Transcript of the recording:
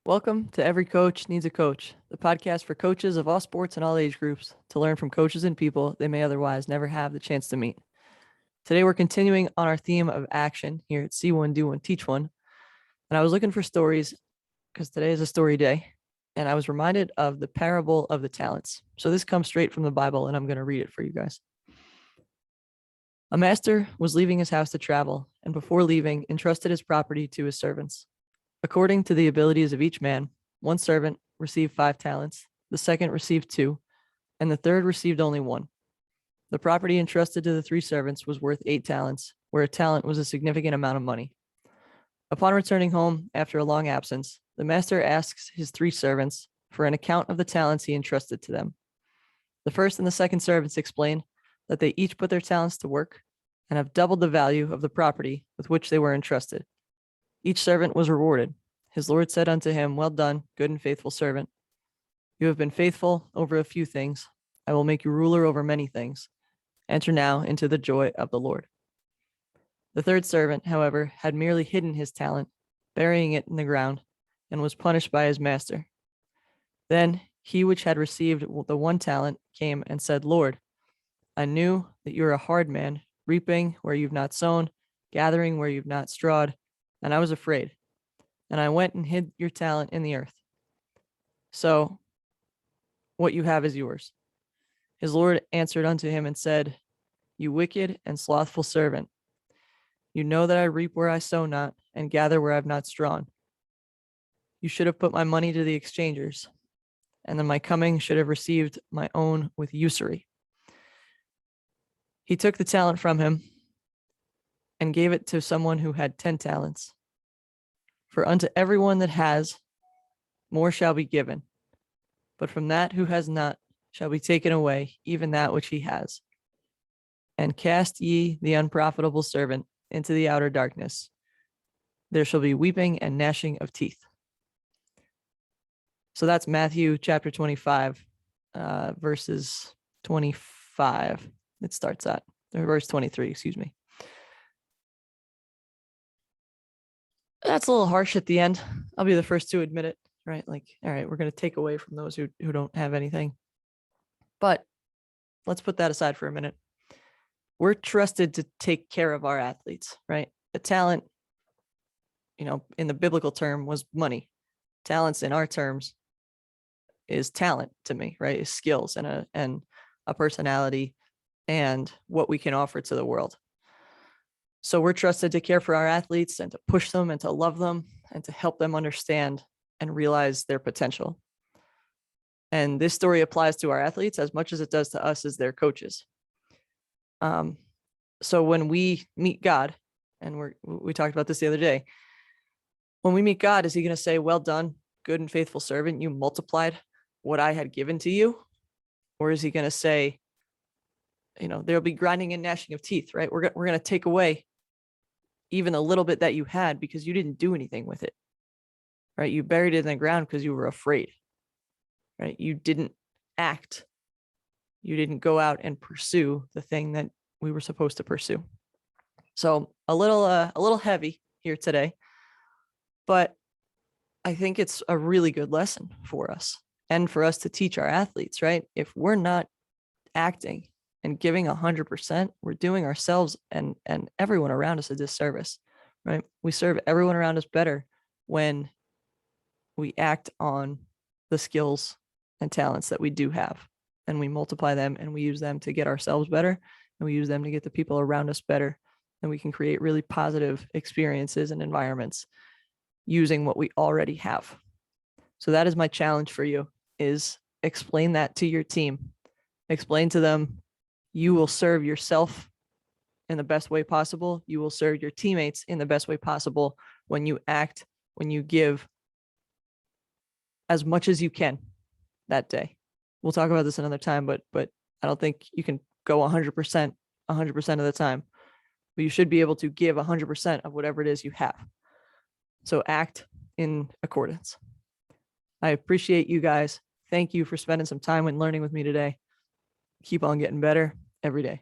Welcome to Every Coach Needs a Coach, the podcast for coaches of all sports and all age groups to learn from coaches and people they may otherwise never have the chance to meet. Today, we're continuing on our theme of action here at See One, Do One, Teach One. And I was looking for stories because today is a story day. And I was reminded of the parable of the talents. So this comes straight from the Bible, and I'm going to read it for you guys. A master was leaving his house to travel, and before leaving, entrusted his property to his servants. According to the abilities of each man, one servant received 5 talents, the second received 2, and the third received only 1. The property entrusted to the 3 servants was worth 8 talents, where a talent was a significant amount of money. Upon returning home after a long absence, the master asks his 3 servants for an account of the talents he entrusted to them. The first and the second servants explain that they each put their talents to work and have doubled the value of the property with which they were entrusted. Each servant was rewarded. His Lord said unto him, Well done, good and faithful servant. You have been faithful over a few things. I will make you ruler over many things. Enter now into the joy of the Lord. The third servant, however, had merely hidden his talent, burying it in the ground, and was punished by his master. Then he which had received the 1 talent came and said, Lord, I knew that you are a hard man, reaping where you've not sown, gathering where you've not strawed, and I was afraid, and I went and hid your talent in the earth. So what you have is yours. His Lord answered unto him and said, You wicked and slothful servant, you know that I reap where I sow not, and gather where I have not strawn. You should have put my money to the exchangers, and then my coming should have received my own with usury. He took the talent from him and gave it to someone who had 10 talents. For unto everyone that has, more shall be given, but from that who has not shall be taken away even that which he has. And cast ye the unprofitable servant into the outer darkness. There shall be weeping and gnashing of teeth. So that's Matthew chapter 25, verses 25. It starts at verse 23, excuse me. That's a little harsh at the end. I'll be the first to admit it, right? Like, all right, we're going to take away from those who don't have anything. But let's put that aside for a minute. We're trusted to take care of our athletes, right? A talent, in the biblical term was money. Talents in our terms is talent to me, right? Is skills and a personality and what we can offer to the world. So we're trusted to care for our athletes and to push them and to love them and to help them understand and realize their potential. And this story applies to our athletes as much as it does to us as their coaches. So when we meet God, and we talked about this the other day, when we meet God, is he going to say, well done, good and faithful servant, you multiplied what I had given to you? Or is he going to say, there'll be grinding and gnashing of teeth, right? We're going to take away even a little bit that you had because you didn't do anything with it, right? You buried it in the ground because you were afraid, right? You didn't act. You didn't go out and pursue the thing that we were supposed to pursue. So a little heavy here today, but I think it's a really good lesson for us and for us to teach our athletes, right? If we're not acting and giving 100%, we're doing ourselves and everyone around us a disservice, right? We serve everyone around us better when we act on the skills and talents that we do have, and we multiply them and we use them to get ourselves better, and we use them to get the people around us better, and we can create really positive experiences and environments using what we already have. So that is my challenge for you, is explain that to your team. Explain to them, you will serve yourself in the best way possible. You will serve your teammates in the best way possible when you act, when you give as much as you can that day. We'll talk about this another time, but I don't think you can go 100% of the time, but you should be able to give 100% of whatever it is you have. So act in accordance. I appreciate you guys. Thank you for spending some time and learning with me today. Keep on getting better every day.